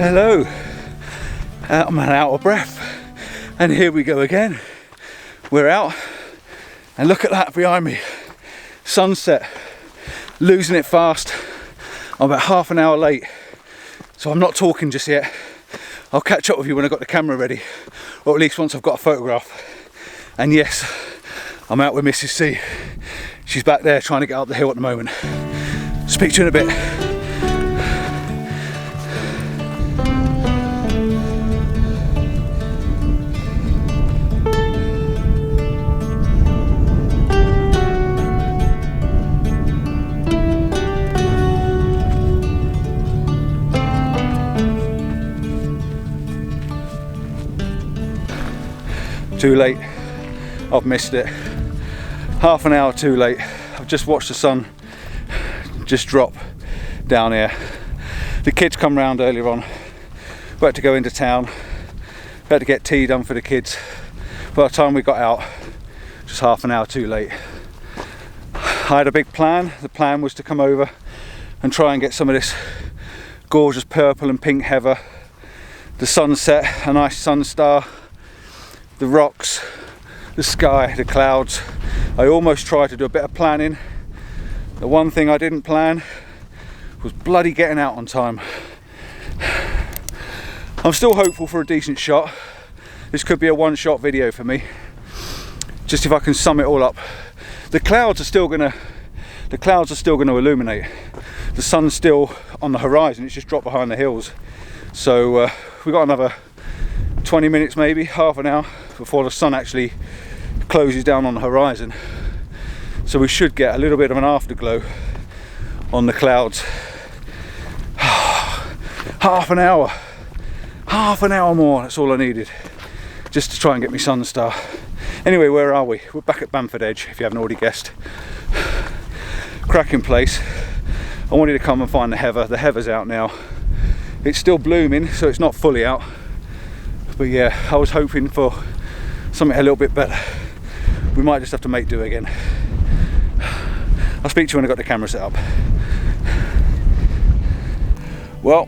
Hello, I'm out of breath, and here we go again. We're out, and look at that behind me. Sunset, losing it fast. I'm about half an hour late, so I'm not talking just yet. I'll catch up with you when I've got the camera ready, or at least once I've got a photograph. And yes, I'm out with Mrs. C. She's back there trying to get up the hill at the moment. Speak to you in a bit. Too late, I've missed it. Half an hour too late. I've just watched the sun just drop down here. The kids come round earlier on. We had to go into town. We had to get tea done for the kids. By the time we got out, just half an hour too late. I had a big plan. The plan was to come over and try and get some of this gorgeous purple and pink heather, the sunset, a nice sun star, the rocks, the sky, the clouds. I almost tried to do a bit of planning. The one thing I didn't plan was bloody getting out on time. I'm still hopeful for a decent shot. This could be a one-shot video for me. Just if I can sum it all up. The clouds are still gonna illuminate. The sun's still on the horizon. It's just dropped behind the hills. So we've got another 20 minutes, maybe half an hour, before the sun actually closes down on the horizon. So we should get a little bit of an afterglow on the clouds. Half an hour more, that's all I needed, just to try and get me sun star. Anyway, where are we? We're back at Bamford Edge, if you haven't already guessed. Cracking place. I wanted to come and find the heather. The heather's out now. It's still blooming, so it's not fully out. But yeah, I was hoping for something a little bit better. We might just have to make do again. I'll speak to you when I've got the camera set up. Well,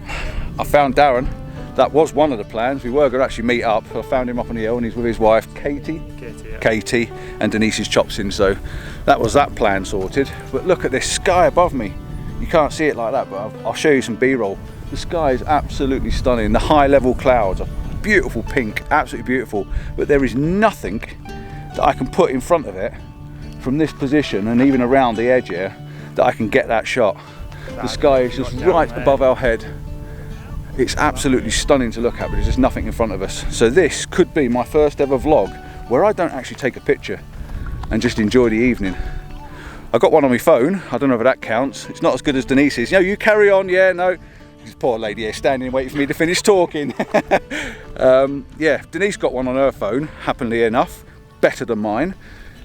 I found Darren. That was one of the plans. We were going to actually meet up. I found him up on the hill and he's with his wife, Katie. Yeah. Katie, and Denise's chopsin. So that was that plan sorted. But look at this sky above me. You can't see it like that, but I'll show you some B-roll. The sky is absolutely stunning. The high level clouds are beautiful pink, absolutely beautiful, but there is nothing that I can put in front of it from this position and even around the edge here that I can get that shot. The sky is just right above our head. It's absolutely stunning to look at, but there's just nothing in front of us. So this could be my first ever vlog where I don't actually take a picture and just enjoy the evening. I got one on my phone. I don't know if that counts. It's not as good as Denise's. You know, you carry on. Yeah, no. This poor lady here standing waiting for me to finish talking. Yeah, Denise got one on her phone, happily enough, better than mine.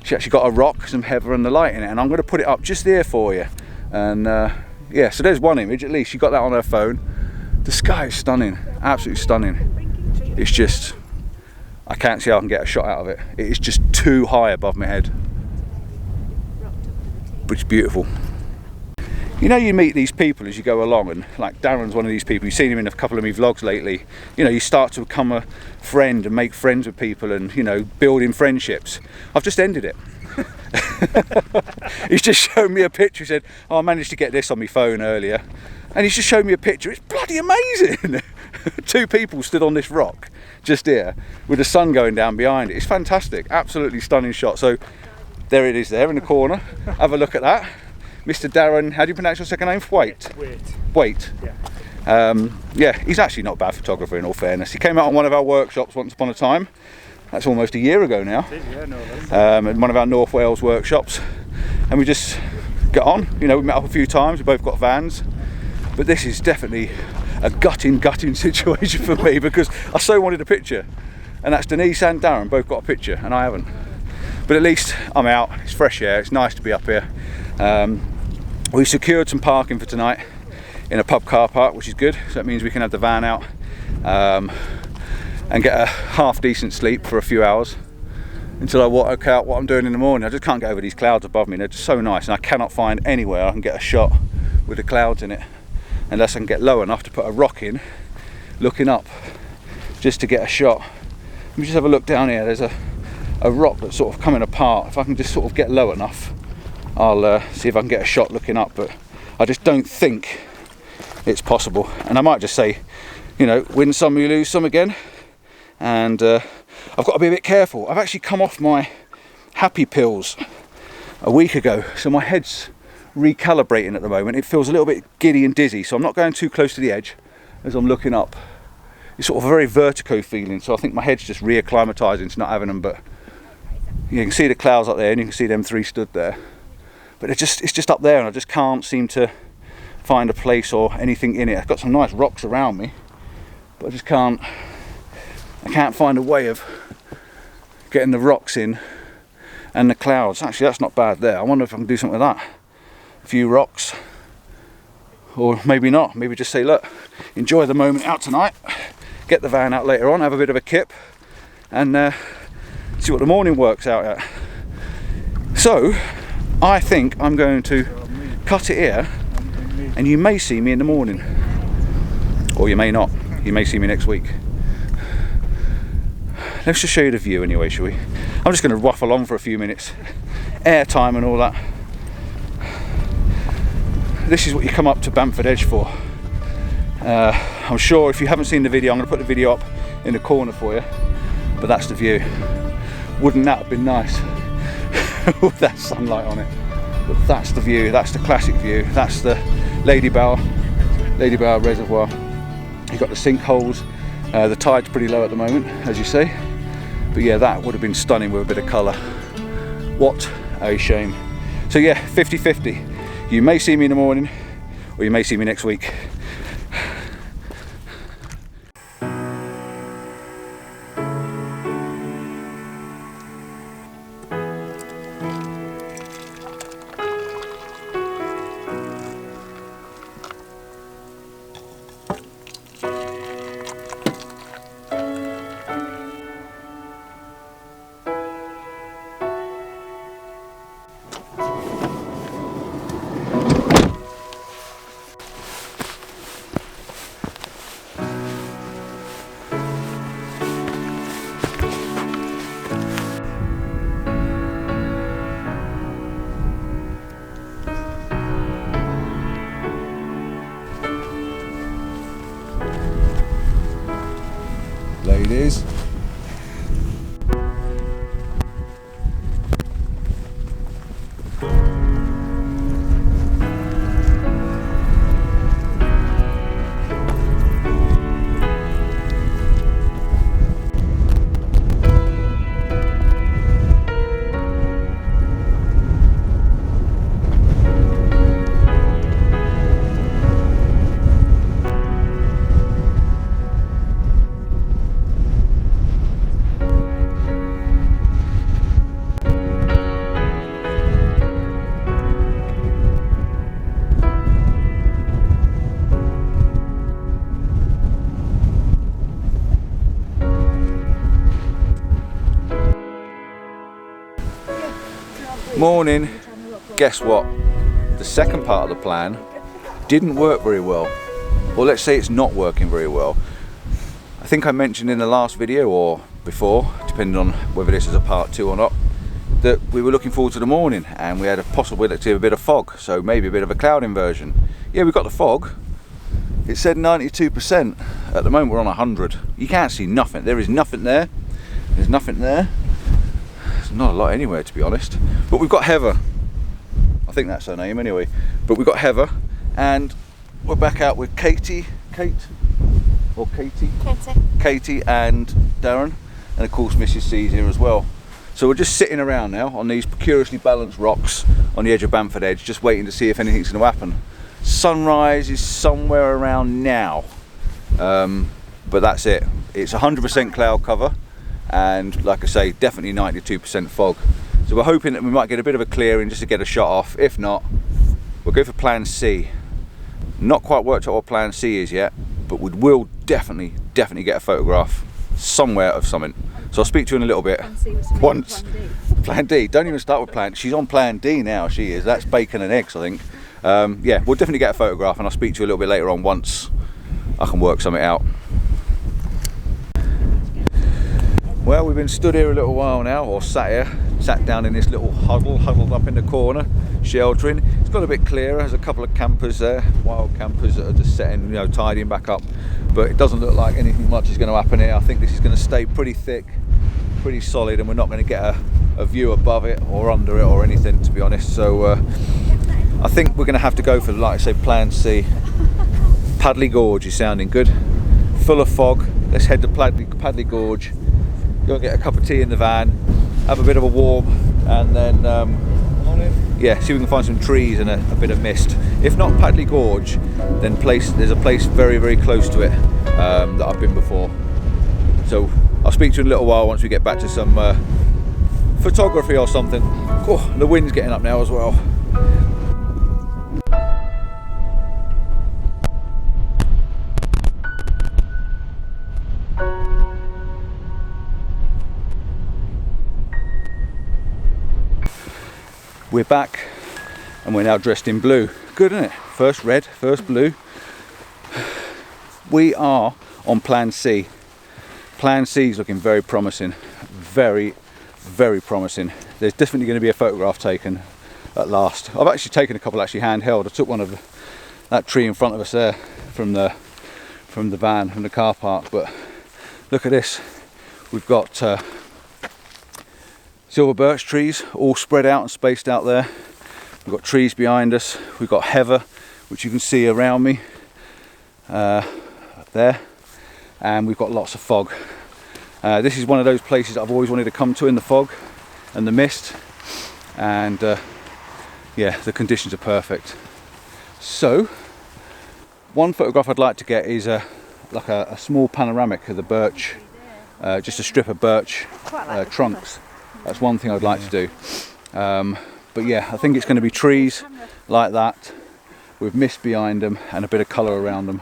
She actually got a rock, some heather and the light in it, and I'm going to put it up just there for you. And yeah, so there's one image at least. She got that on her phone. The sky is stunning, absolutely stunning. It's just, I can't see how I can get a shot out of it. It is just too high above my head. But it's beautiful. You know, you meet these people as you go along, and like Darren's one of these people. You've seen him in a couple of my vlogs lately. You know, you start to become a friend and make friends with people and, you know, building friendships. I've just ended it. He's just shown me a picture. He said, oh, I managed to get this on my phone earlier. And he's just showed me a picture. It's bloody amazing. Two people stood on this rock just here with the sun going down behind it. It's fantastic. Absolutely stunning shot. So there it is there in the corner. Have a look at that. Mr. Darren, how do you pronounce your second name? Wait. Yeah. Yeah, he's actually not a bad photographer in all fairness. He came out on one of our workshops once upon a time. That's almost a year ago now. In one of our North Wales workshops. And we just got on. You know, we met up a few times. We both got vans. But this is definitely a gutting situation for me because I so wanted a picture. And that's Denise and Darren both got a picture and I haven't. But at least I'm out. It's fresh air. It's nice to be up here. We secured some parking for tonight in a pub car park, which is good. So that means we can have the van out and get a half decent sleep for a few hours until I work out what I'm doing in the morning. I just can't get over these clouds above me. They're just so nice, and I cannot find anywhere I can get a shot with the clouds in it unless I can get low enough to put a rock in looking up just to get a shot. Let me just have a look down here. There's a rock that's sort of coming apart. If I can just sort of get low enough, I'll see if I can get a shot looking up, but I just don't think it's possible. And I might just say, you know, win some, you lose some again. And I've got to be a bit careful. I've actually come off my happy pills a week ago, so my head's recalibrating at the moment. It feels a little bit giddy and dizzy, so I'm not going too close to the edge as I'm looking up. It's sort of a very vertigo feeling, so I think my head's just reacclimatizing to not having them. But you can see the clouds up there, and you can see them three stood there, but it's just up there, and I just can't seem to find a place or anything in it. I've got some nice rocks around me, but I just can't find a way of getting the rocks in and the clouds. Actually, that's not bad there. I wonder if I can do something with that. A few rocks, or maybe not. Maybe just say, look, enjoy the moment out tonight, get the van out later on, have a bit of a kip, and see what the morning works out at. So I think I'm going to cut it here, and you may see me in the morning, or you may not. You may see me next week. Let's just show you the view anyway, shall we? I'm just going to waffle on for a few minutes, air time and all that. This is what you come up to Bamford Edge for. I'm sure if you haven't seen the video, I'm going to put the video up in the corner for you, but that's the view. Wouldn't that have been nice with that sunlight on it? But that's the view, that's the classic view. That's the Lady Bower Reservoir. You've got the sinkholes. The tide's pretty low at the moment, as you see. But yeah, that would have been stunning with a bit of colour. What a shame. So yeah, 50-50. You may see me in the morning, or you may see me next week. Ladies. Morning. Guess what? The second part of the plan didn't work very well. Or let's say it's not working very well. I think I mentioned in the last video or before, depending on whether this is a part 2 or not, that we were looking forward to the morning and we had a possibility of a bit of fog, so maybe a bit of a cloud inversion. Yeah, we got the fog. It said 92%. At the moment we're on 100. You can't see nothing. There is nothing there. There's nothing there. There's not a lot anywhere, to be honest. But we've got Heather. I think that's her name anyway. But we've got Heather, and we're back out with Katie and Darren, and of course Mrs. C's here as well. So we're just sitting around now on these curiously balanced rocks on the edge of Bamford Edge, just waiting to see if anything's going to happen. Sunrise is somewhere around now, but that's it. It's 100% cloud cover, and like I say, definitely 92% fog. So we're hoping that we might get a bit of a clearing just to get a shot off. If not, we'll go for plan C. Not quite worked out what plan C is yet, but we will definitely get a photograph somewhere of something. So I'll speak to you in a little bit. Once. Plan D. Don't even start with plan. She's on plan D now, she is. That's bacon and eggs, I think. Yeah, we'll definitely get a photograph, and I'll speak to you a little bit later on once I can work something out. Well, we've been stood here a little while now, or sat down in this little huddled up in the corner, sheltering. It's got a bit clearer. There's a couple of campers there, wild campers that are just setting, you know, tidying back up. But it doesn't look like anything much is going to happen here. I think this is going to stay pretty thick, pretty solid, and we're not going to get a view above it or under it or anything, to be honest. So I think we're going to have to go for, like I say, plan C. Padley Gorge is sounding good. Full of fog. Let's head to Padley Gorge. Go and get a cup of tea in the van, have a bit of a warm, and then yeah, see if we can find some trees and a bit of mist. If not Padley Gorge, then there's a place very, very close to it that I've been before. So I'll speak to you in a little while once we get back to some photography or something. Oh, the wind's getting up now as well. We're back and we're now dressed in blue. Good, isn't it? First red, first blue. We are on plan C. Plan C is looking very promising. Very, very promising. There's definitely going to be a photograph taken at last. I've actually taken a couple handheld. I took one of that tree in front of us there from the van, from the car park. But look at this. We've got silver birch trees all spread out and spaced out there. We've got trees behind us. We've got heather, which you can see around me there, and we've got lots of fog. This is one of those places I've always wanted to come to, in the fog and the mist, and yeah, the conditions are perfect. So one photograph I'd like to get is like a small panoramic of the birch, just a strip of birch trunks. That's one thing I'd like to do. But yeah, I think it's going to be trees like that with mist behind them and a bit of colour around them.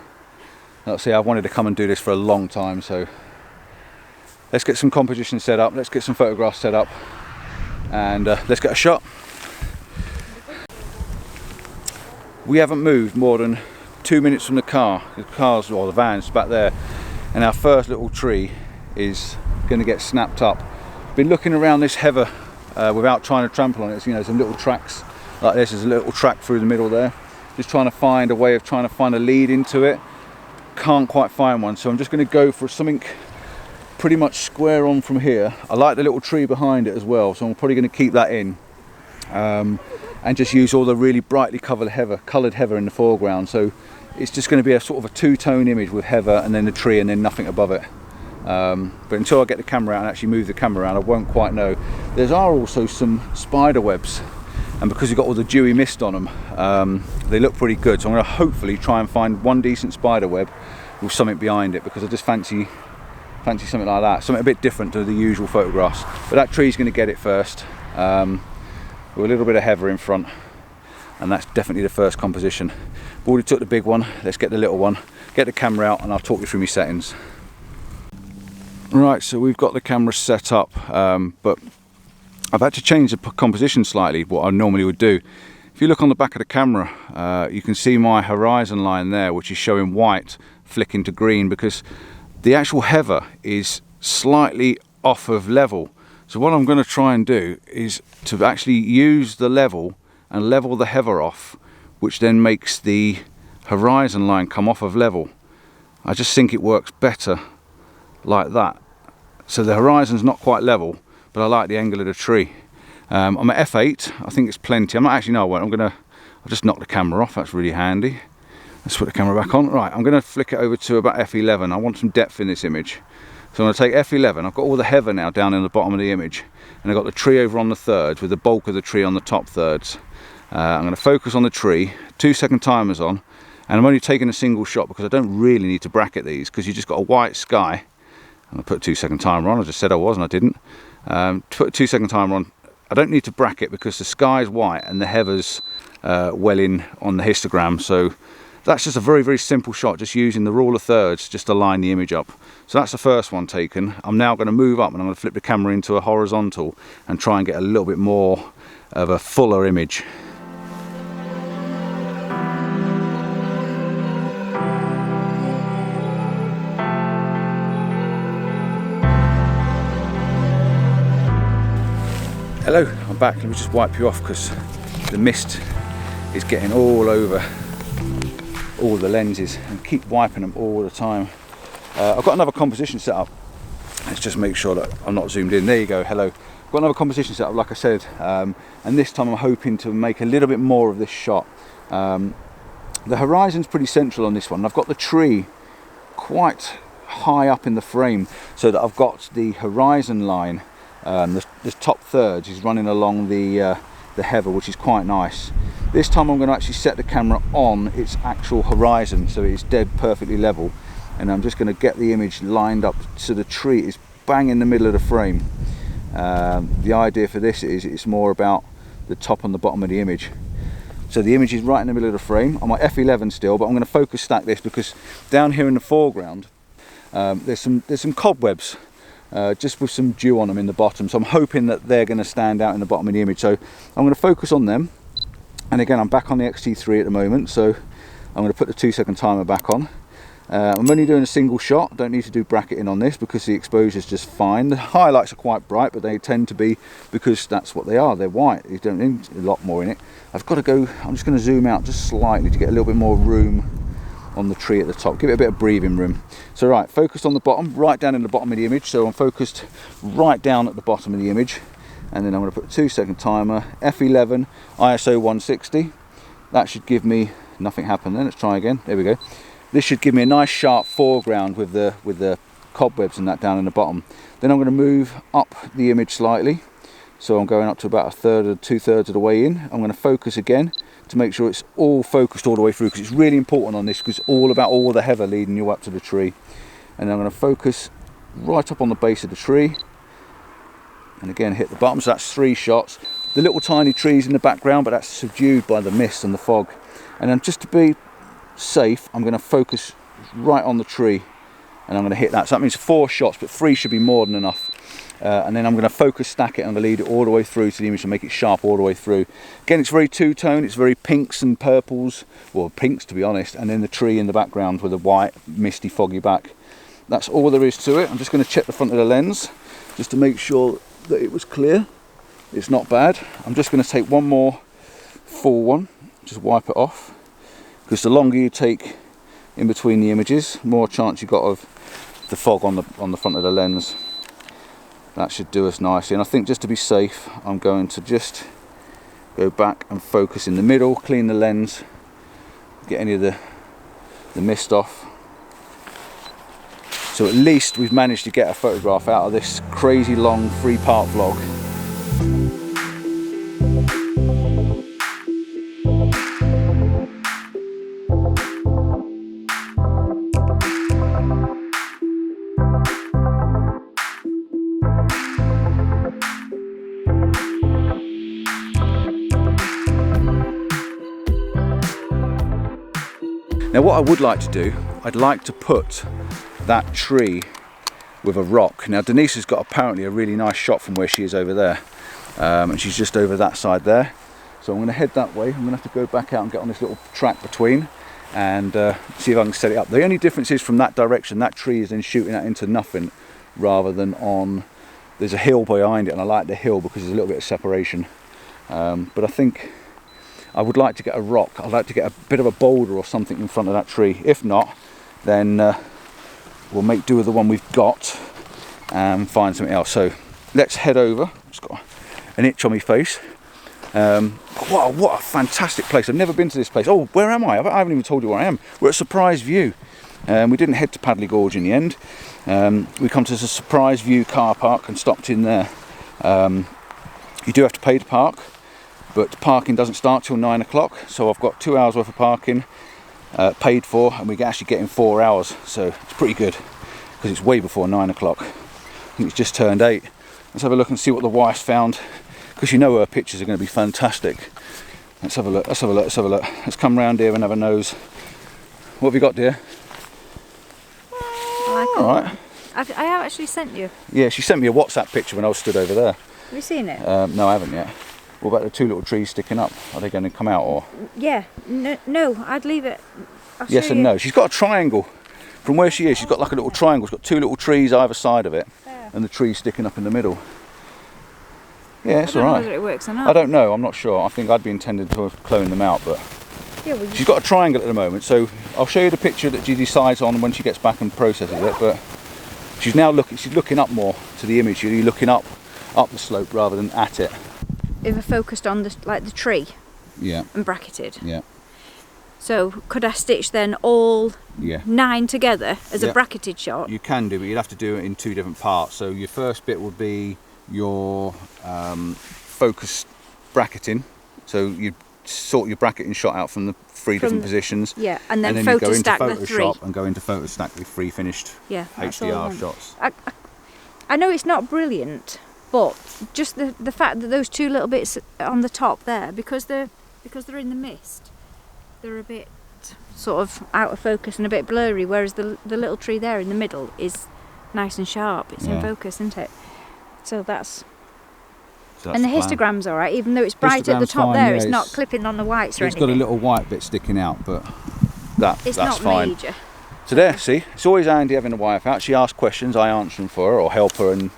Let's see, I've wanted to come and do this for a long time, so let's get some composition set up, let's get some photographs set up, and let's get a shot. We haven't moved more than 2 minutes from the car. The van's back there, and our first little tree is going to get snapped up. Been looking around this heather without trying to trample on it. You know, some little tracks like this. There's a little track through the middle there. Just trying to find a way of trying to find a lead into it. Can't quite find one, so I'm just going to go for something pretty much square on from here. I like the little tree behind it as well, so I'm probably going to keep that in and just use all the really brightly coloured heather in the foreground. So it's just going to be a sort of a two-tone image with heather and then the tree and then nothing above it. But until I get the camera out and actually move the camera around, I won't quite know. There are also some spider webs, and because you've got all the dewy mist on them, they look pretty good. So I'm going to hopefully try and find one decent spider web with something behind it, because I just fancy something like that, something a bit different to the usual photographs. But that tree's going to get it first, with a little bit of heather in front, and that's definitely the first composition. I've already took the big one. Let's get the little one, get the camera out, and I'll talk you through my settings. Right, so we've got the camera set up, but I've had to change the composition slightly, what I normally would do. If you look on the back of the camera, you can see my horizon line there, which is showing white flicking to green, because the actual heather is slightly off of level. So what I'm going to try and do is to actually use the level and level the heather off, which then makes the horizon line come off of level. I just think it works better like that. So the horizon's not quite level, but I like the angle of the tree. I'm at f8. I think it's plenty. I'm not actually, no, I won't. I'll just knock the camera off. That's really handy. Let's put the camera back on. Right, I'm going to flick it over to about f11. I want some depth in this image, so I'm going to take f11. I've got all the heather now down in the bottom of the image, and I've got the tree over on the thirds with the bulk of the tree on the top thirds. I'm going to focus on the tree, 2-second timers on, and I'm only taking a single shot because I don't really need to bracket these, because you just got a white sky. I'm going to put a 2-second timer on. I just said I was and I didn't. Put a 2-second timer on. I don't need to bracket because the sky's white and the heather's well in on the histogram. So that's just a very, very simple shot, just using the rule of thirds just to line the image up. So that's the first one taken. I'm now going to move up and I'm going to flip the camera into a horizontal and try and get a little bit more of a fuller image. Hello, I'm back. Let me just wipe you off because the mist is getting all over all the lenses, and keep wiping them all the time. I've got another composition set up. Let's just make sure that I'm not zoomed in. There you go, hello. I've got another composition set up, like I said, and this time I'm hoping to make a little bit more of this shot. The horizon's pretty central on this one. I've got the tree quite high up in the frame so that I've got the horizon line, the top thirds is running along the heather, which is quite nice. This time I'm going to actually set the camera on its actual horizon so it's dead perfectly level, and I'm just going to get the image lined up so the tree is bang in the middle of the frame. The idea for this is it's more about the top and the bottom of the image. So the image is right in the middle of the frame. I'm at f11 still, but I'm going to focus stack this because down here in the foreground there's some cobwebs just with some dew on them in the bottom, so I'm hoping that they're going to stand out in the bottom of the image. So I'm going to focus on them, and again I'm back on the X-T3 at the moment, so I'm going to put the 2-second timer back on. I'm only doing a single shot, don't need to do bracketing on this because the exposure is just fine. The highlights are quite bright, but they tend to be because that's what they are, they're white. You don't need a lot more in it. I've got to go, I'm just going to zoom out just slightly to get a little bit more room on the tree at the top, give it a bit of breathing room. So right, focused on the bottom, right down in the bottom of the image, so I'm focused right down at the bottom of the image, and then I'm going to put a 2-second timer, f11, ISO 160. That should give me, nothing happened then, let's try again, there we go. This should give me a nice sharp foreground with the cobwebs and that down in the bottom. Then I'm going to move up the image slightly, so I'm going up to about 1/3 or 2/3 of the way in. I'm going to focus again to make sure it's all focused all the way through, because it's really important on this, because it's all about all the heather leading you up to the tree. And I'm going to focus right up on the base of the tree, and again hit the bottom. So that's 3 shots. The little tiny trees in the background, but that's subdued by the mist and the fog. And then just to be safe, I'm going to focus right on the tree, and I'm going to hit that. So that means 4 shots, but 3 should be more than enough. And then I'm going to focus stack it. I'm going to lead it all the way through to the image and make it sharp all the way through. Again, it's very two-tone. It's very pinks and purples, well, pinks to be honest, and then the tree in the background with a white, misty, foggy back. That's all there is to it. I'm just going to check the front of the lens just to make sure that it was clear. It's not bad. I'm just going to take one more full one, just wipe it off, because the longer you take in between the images, more chance you've got of the fog on the front of the lens. That should do us nicely, and I think just to be safe I'm going to just go back and focus in the middle, clean the lens, get any of the mist off. So at least we've managed to get a photograph out of this crazy long 3-part vlog. Now what I would like to do, I'd like to put that tree with a rock. Now Denise has got apparently a really nice shot from where she is over there, and she's just over that side there. So I'm going to head that way. I'm going to have to go back out and get on this little track between and see if I can set it up. The only difference is from that direction, that tree is then shooting out into nothing rather than on, there's a hill behind it, and I like the hill because there's a little bit of separation. But I think I would like to get a rock. I'd like to get a bit of a boulder or something in front of that tree. If not, then we'll make do with the one we've got and find something else. So let's head over. Just got an itch on my face. What a fantastic place. I've never been to this place. Oh, where am I? I haven't even told you where I am. We're at Suprize View. We didn't head to Padley Gorge in the end. We come to the Suprize View car park and stopped in there. You do have to pay to park, but parking doesn't start till 9 o'clock, so I've got 2 hours worth of parking paid for, and we can actually get in 4 hours, so it's pretty good because it's way before 9 o'clock. I think it's just turned 8. Let's have a look and see what the wife's found, because you know her pictures are going to be fantastic. Let's have a look, let's have a look, let's have a look. Let's come round here and have a nose. What have you got, dear? Alright. I have actually sent you. Yeah, she sent me a WhatsApp picture when I was stood over there. Have you seen it? No, I haven't yet. What about the 2 little trees sticking up? Are they going to come out, or? Yeah, no, I'd leave it. Yes and no. She's got a triangle. From where she is, she's got like a little triangle. It's got 2 little trees either side of it, and the tree sticking up in the middle. Yeah, it's I don't know alright. whether it works or not. I don't know, I'm not sure. I think I'd be intended to clone them out, but Yeah, well, she's got a triangle at the moment, so I'll show you the picture that she decides on when she gets back and processes it, but she's now looking up more to the image. You're looking up the slope rather than at it. if I focused on the tree Yeah. and bracketed. Yeah. So could I stitch then all Yeah. 9 together as Yeah. a bracketed shot? You can do, but you'd have to do it in 2 different parts. So your first bit would be your focus bracketing. So you sort your bracketing shot out from the 3 different positions. Yeah, and then you photo go into stack the 3. Photoshop and go into photo stack with 3 finished Yeah, that's all I HDR want. shots. I know it's not brilliant, but just the fact that those 2 little bits on the top there, because they're in the mist, they're a bit sort of out of focus and a bit blurry, whereas the little tree there in the middle is nice and sharp. It's in focus, isn't it? So that's and the histogram's all right, even though it's bright at the top there. It's not clipping on the whites or anything. It's got a little white bit sticking out, but It's that's not fine. major. So there, see, it's always handy having a wife out. She asks questions, I answer them for her, or help her and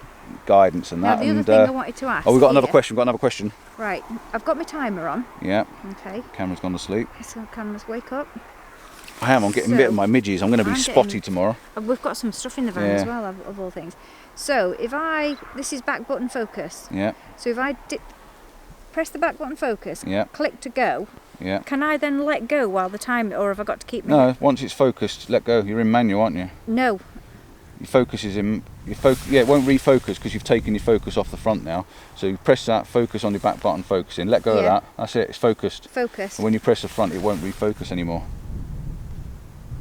guidance and Now, that. the other and, thing I wanted to ask. oh, we've got another here- question. Got another question. Right, I've got my timer on. Yeah. Okay. Camera's gone to sleep. So cameras wake up. I am. I'm getting bit of my midges. I'm going to be I'm spotty getting- tomorrow. We've got some stuff in the van Yeah. as well, of all things. So if this is back button focus. Yeah. So if I press the back button focus, Yeah. click to go, Yeah. can I then let go while the timer, or have I got to keep? No, once it's focused, let go. You're in manual, aren't you? No. Your focus is in. Yeah, it won't refocus because you've taken your focus off the front now. So you press that, focus on your back button, focusing. Let go of Yeah. that. That's it. It's focused. Focus. And when you press the front, it won't refocus anymore.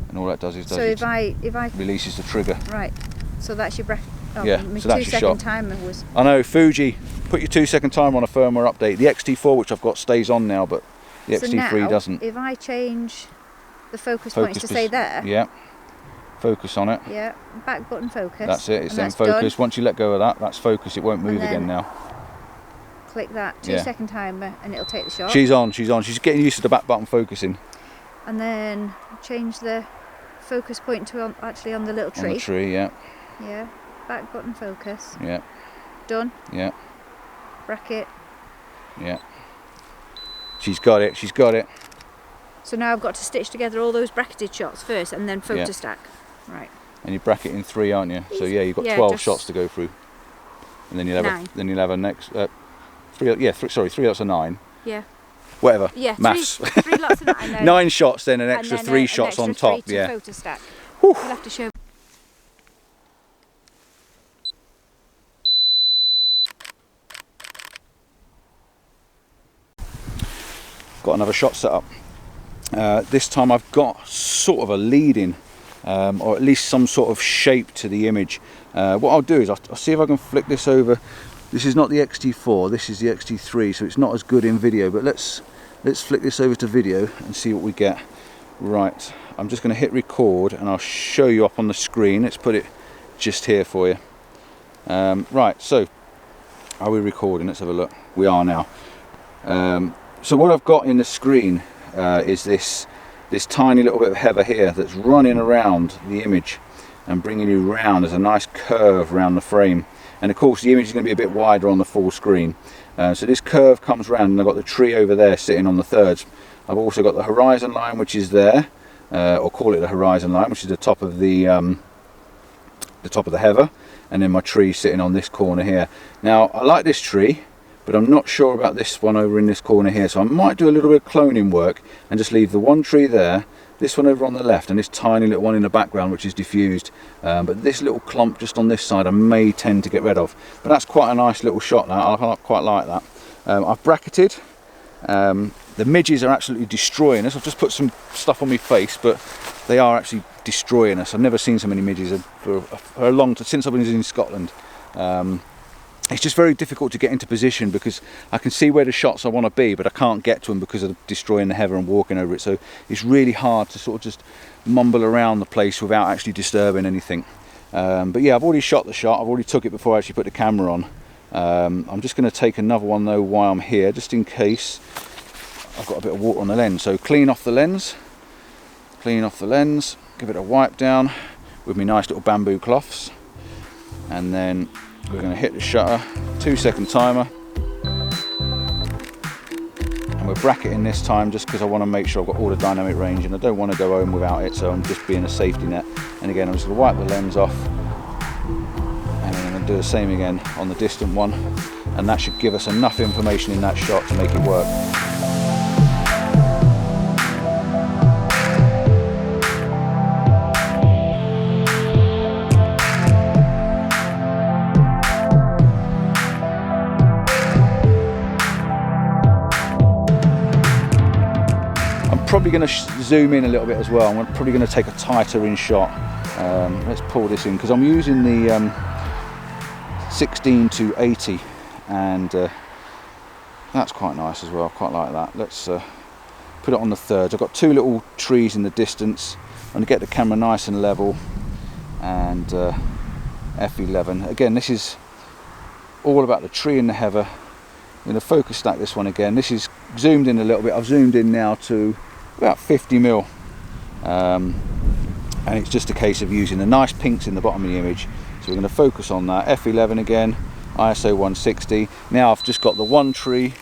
And all that does is So if I releases the trigger. right, so that's your breath. Oh, Yeah, my so that's your 2-second shot. timer was. I know, Fuji, put your 2-second timer on a firmware update. The XT4, which I've got, stays on now, but the So XT3 now, doesn't. if I change the focus points to say there. Yeah. Focus on it. Yeah. Back button focus. That's it. It's and then that's focus. done. Once you let go of that, that's focus. It won't move then again now. Click that Yeah. 2-second timer, and it'll take the shot. She's on. She's on. She's getting used to the back button focusing. And then change the focus point to actually on the little tree. On the tree. Yeah. Yeah. Back button focus. Yeah. Done. Yeah. Bracket. Yeah. She's got it. She's got it. So now I've got to stitch together all those bracketed shots first, and then photo Yeah. stack. Right. And you bracket in 3, aren't you? So yeah, you've got Yeah, 12 just shots to go through. And then you'll have 9. then you'll have a next 3. Yeah. 3 lots of 9. Yeah. Whatever. Yeah. Maths. 3 lots of that. And then, 9 shots, then an and extra then 3 an shots extra on 3 top. to Yeah. Photo stack. Whew. You'll have to show. Got another shot set up. This time I've got sort of a leading, or at least some sort of shape to the image. What I'll do is I'll see if I can flick this over. This is not the XT4, this is the XT3, so it's not as good in video, but let's flick this over to video and see what we get. Right, I'm just going to hit record and I'll show you up on the screen. Let's put it just here for you. Right, so are we recording? Let's have a look. We are now. So what I've got in the screen is this tiny little bit of heather here that's running around the image and bringing you round. There's a nice curve around the frame, and of course the image is going to be a bit wider on the full screen. So this curve comes round, and I've got the tree over there sitting on the thirds. I've also got the horizon line, which is there, or call it the horizon line, which is the top of the heather, and then my tree sitting on this corner here. Now I like this tree, but I'm not sure about this one over in this corner here, so I might do a little bit of cloning work and just leave the one tree there, this one over on the left, and this tiny little one in the background which is diffused, but this little clump just on this side I may tend to get rid of. But that's quite a nice little shot now. I quite like that. I've bracketed. The midges are absolutely destroying us. I've just put some stuff on my face, but they are actually destroying us. I've never seen so many midges for a long time, since I've been in Scotland. It's just very difficult to get into position because I can see where the shots I want to be, but I can't get to them because of destroying the heather and walking over it. So it's really hard to sort of just mumble around the place without actually disturbing anything. But yeah, I've already shot the shot. I've already took it before I actually put the camera on. I'm just going to take another one though while I'm here, just in case I've got a bit of water on the lens. So clean off the lens, give it a wipe down with my nice little bamboo cloths, and then we're going to hit the shutter, 2-second timer, we're bracketing this time just because I want to make sure I've got all the dynamic range, and I don't want to go home without it, so I'm just being a safety net. And again, I'm just going to wipe the lens off, and then I'm going to do the same again on the distant one, and that should give us enough information in that shot to make it work. Probably going to zoom in a little bit as well. I'm probably going to take a tighter in shot. Let's pull this in because I'm using the 16 to 80, and that's quite nice as well. I quite like that. Let's put it on the thirds. I've got two little trees in the distance. I'm going to get the camera nice and level, and f11. Again, this is all about the tree and the heather. I'm going to focus stack this one again. This is zoomed in a little bit. I've zoomed in now to about 50 mil, and it's just a case of using the nice pinks in the bottom of the image. So we're going to focus on that. f11 again, ISO 160. Now I've just got the one tree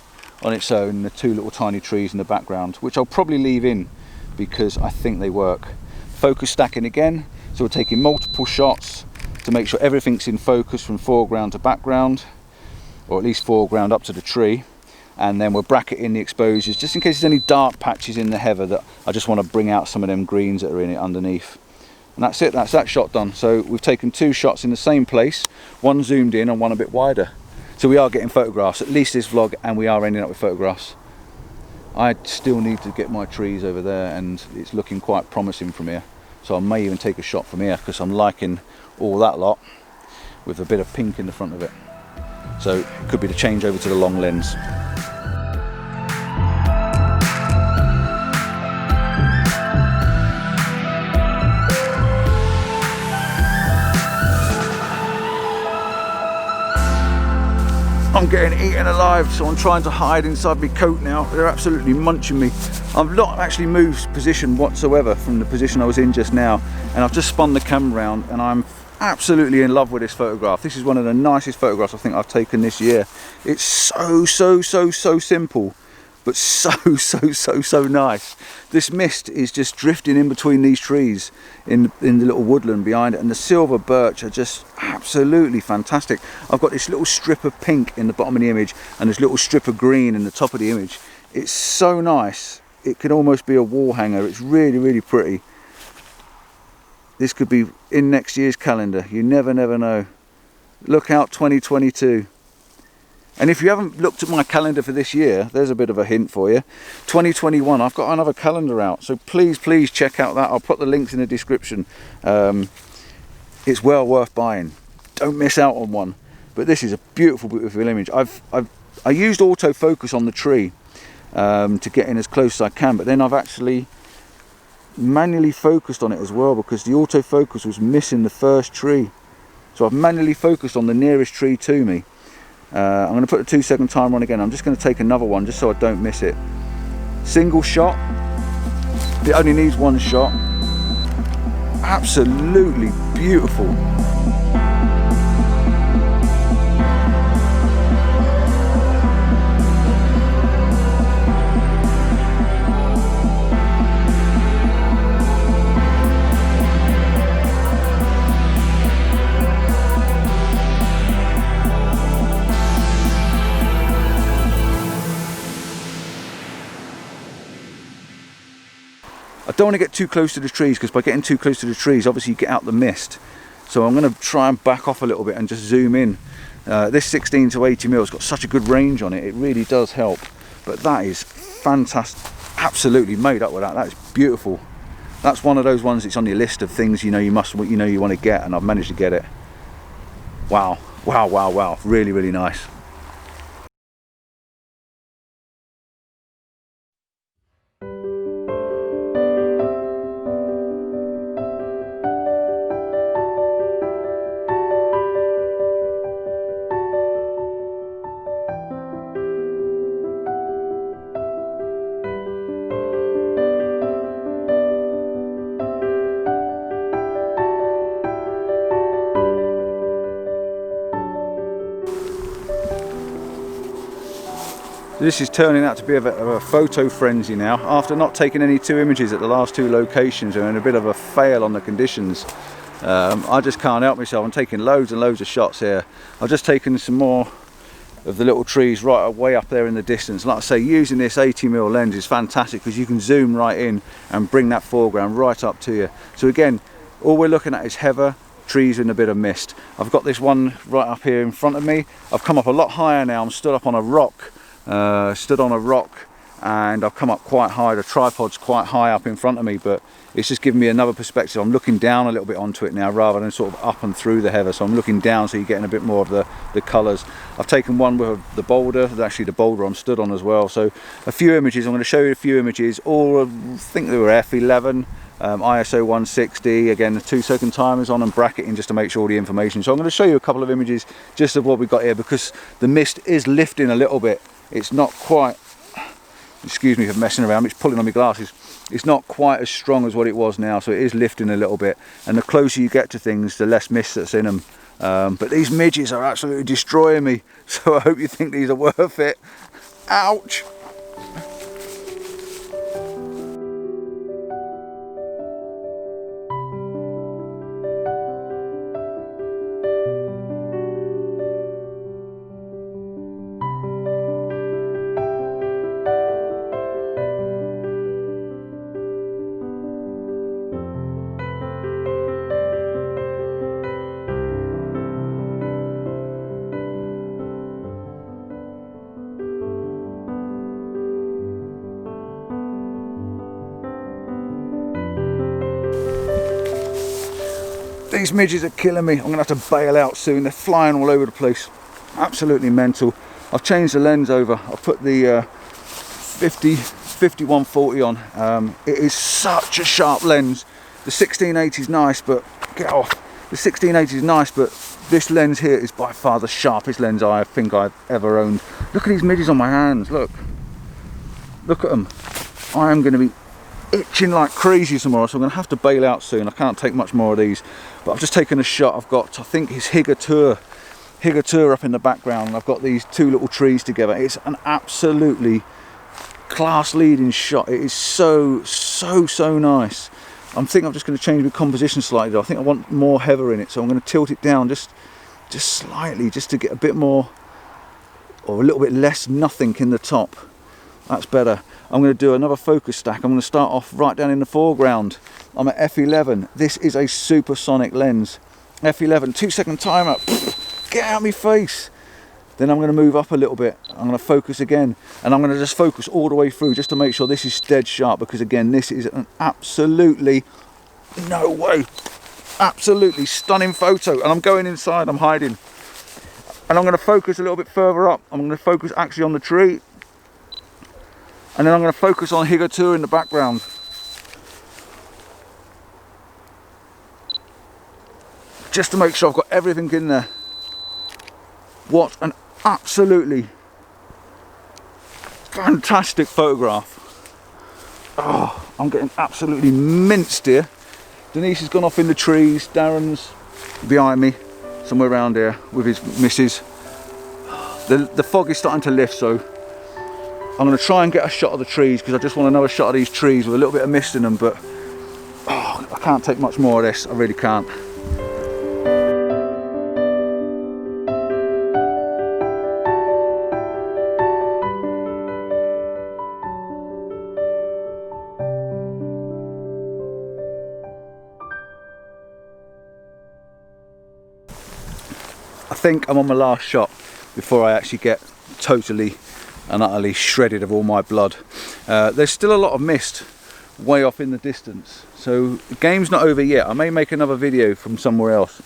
on its own and the two little tiny trees in the background, which I'll probably leave in because I think they work. Focus stacking again, so we're taking multiple shots to make sure everything's in focus from foreground to background, or at least foreground up to the tree. And then we're bracketing the exposures just in case there's any dark patches in the heather that I just want to bring out some of them greens that are in it underneath. And that's it, that's that shot done. So we've taken two shots in the same place, one zoomed in and one a bit wider. So we are getting photographs, at least this vlog, and we are ending up with photographs. I still need to get my trees over there, and it's looking quite promising from here. So I may even take a shot from here because I'm liking all that lot with a bit of pink in the front of it. So it could be the change over to the long lens. I'm getting eaten alive, so I'm trying to hide inside my coat now. They're absolutely munching me. I've not actually moved position whatsoever from the position I was in just now, and I've just spun the camera around, and I'm absolutely in love with this photograph. This is one of the nicest photographs I think I've taken this year. It's so simple, but so nice. This mist is just drifting in between these trees in the little woodland behind it, and the silver birch are just absolutely fantastic. I've got this little strip of pink in the bottom of the image and this little strip of green in the top of the image. It's so nice. It could almost be a wall hanger. It's really pretty. This could be in next year's calendar. You never know. Look out 2022. And if you haven't looked at my calendar for this year, there's a bit of a hint for you. 2021, I've got another calendar out, so please check out that. I'll put the links in the description. It's well worth buying. Don't miss out on one. But this is a beautiful image. I used autofocus on the tree to get in as close as I can, but then I've actually manually focused on it as well because the autofocus was missing the first tree. So I've manually focused on the nearest tree to me. I'm going to put the 2-second timer on again. I'm just going to take another one just so I don't miss it. Single shot. It only needs one shot. Absolutely beautiful. I don't want to get too close to the trees because by getting too close to the trees, obviously you get out the mist. So I'm going to try and back off a little bit and just zoom in. This 16 to 80 mil has got such a good range on it. It really does help. But that is fantastic. Absolutely made up with that. That is beautiful. That's one of those ones that's on your list of things you want to get, and I've managed to get it. Wow. Really nice. This is turning out to be of a photo frenzy now. After not taking any 2 images at the last 2 locations and a bit of a fail on the conditions, I just can't help myself. I'm taking loads and loads of shots here. I've just taken some more of the little trees right way up there in the distance. Like I say, using this 80mm lens is fantastic because you can zoom right in and bring that foreground right up to you. So again, all we're looking at is heather, trees and a bit of mist. I've got this one right up here in front of me. I've come up a lot higher now. I'm stood up on a rock. And I've come up quite high. The tripod's quite high up in front of me, but it's just giving me another perspective. I'm looking down a little bit onto it now rather than sort of up and through the heather. So I'm looking down so you're getting a bit more of the colours. I've taken one with the boulder, actually the boulder I'm stood on as well. So a few images, I'm going to show you a few images, all I think they were f11, ISO 160, again the 2-second timers on and bracketing just to make sure all the information. So I'm going to show you a couple of images just of what we've got here because the mist is lifting a little bit. It's not quite, excuse me for messing around, it's pulling on my glasses. It's not quite as strong as what it was now, so it is lifting a little bit. And the closer you get to things, the less mist that's in them. But these midges are absolutely destroying me, so I hope you think these are worth it. Ouch! These midges are killing me. I'm going to have to bail out soon. They're flying all over the place. Absolutely mental. I've changed the lens over. I've put the 5140 on. It is such a sharp lens. The 1680 is nice, but get off. The 1680 is nice, but this lens here is by far the sharpest lens I think I've ever owned. Look at these midges on my hands. Look at them. I am going to be itching like crazy tomorrow, so I'm going to have to bail out soon. I can't take much more of these, but I've just taken a shot. I've got, I think it's Higatur up in the background, and I've got these 2 little trees together. It's an absolutely class leading shot. It is so nice. I think I'm just going to change the composition slightly though. I think I want more heather in it, so I'm going to tilt it down just slightly, just to get a bit more, or a little bit less nothing in the top. That's better. I'm going to do another focus stack. I'm going to start off right down in the foreground. I'm at f11. This is a supersonic lens. f11, 2-second timer. Get out of my face. Then I'm going to move up a little bit. I'm going to focus again. And I'm going to just focus all the way through just to make sure this is dead sharp, because again, this is an absolutely, no way, absolutely stunning photo. And I'm going inside, I'm hiding. And I'm going to focus a little bit further up. I'm going to focus actually on the tree. And then I'm going to focus on Higatur in the background. Just to make sure I've got everything in there. What an absolutely fantastic photograph. Oh, I'm getting absolutely minced here. Denise has gone off in the trees. Darren's behind me, somewhere around here with his missus. The fog is starting to lift, so I'm going to try and get a shot of the trees, because I just want another shot of these trees with a little bit of mist in them, but oh, I can't take much more of this, I really can't. I think I'm on my last shot before I actually get totally and utterly shredded of all my blood. There's still a lot of mist way off in the distance, so the game's not over yet. I may make another video from somewhere else.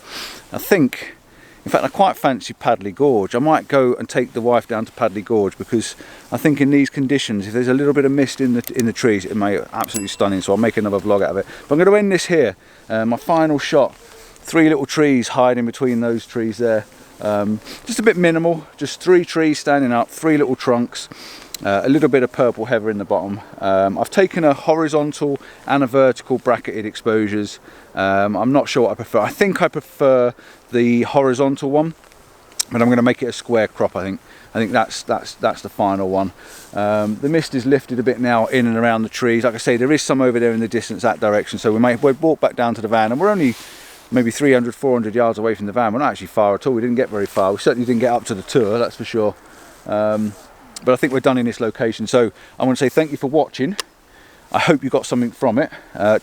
I think, in fact, I quite fancy Padley Gorge. I might go and take the wife down to Padley Gorge, because I think in these conditions, if there's a little bit of mist in the trees, it may be absolutely stunning. So I'll make another vlog out of it. But I'm going to end this here. My final shot, 3 little trees hiding between those trees there. Just a bit minimal, just 3 trees standing up, 3 little trunks, a little bit of purple heather in the bottom. I've taken a horizontal and a vertical bracketed exposures. I'm not sure what I prefer. I think I prefer the horizontal one, but I'm going to make it a square crop. I think that's the final one. The mist is lifted a bit now in and around the trees. Like I say, there is some over there in the distance that direction, so we'll walk back down to the van, and we're only maybe 300-400 yards away from the van. We're not actually far at all. We didn't get very far. We certainly didn't get up to the tour, that's for sure. But I think we're done in this location, so I want to say thank you for watching. I hope you got something from it.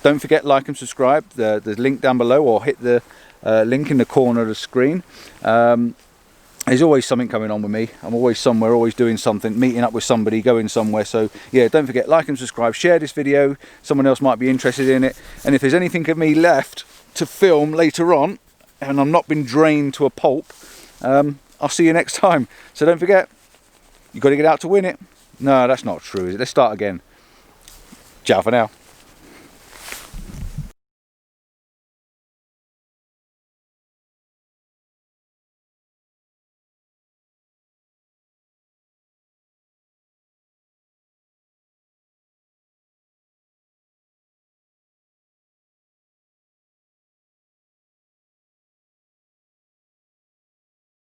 Don't forget, like and subscribe. There's a link down below, or hit the link in the corner of the screen. There's always something coming on with me. I'm always somewhere, always doing something, meeting up with somebody, going somewhere. So yeah, don't forget, like and subscribe, share this video. Someone else might be interested in it. And if there's anything of me left to film later on, and I'm not been drained to a pulp, I'll see you next time. So don't forget, you've got to get out to win it. No, that's not true, is it? Let's start again. Ciao for now.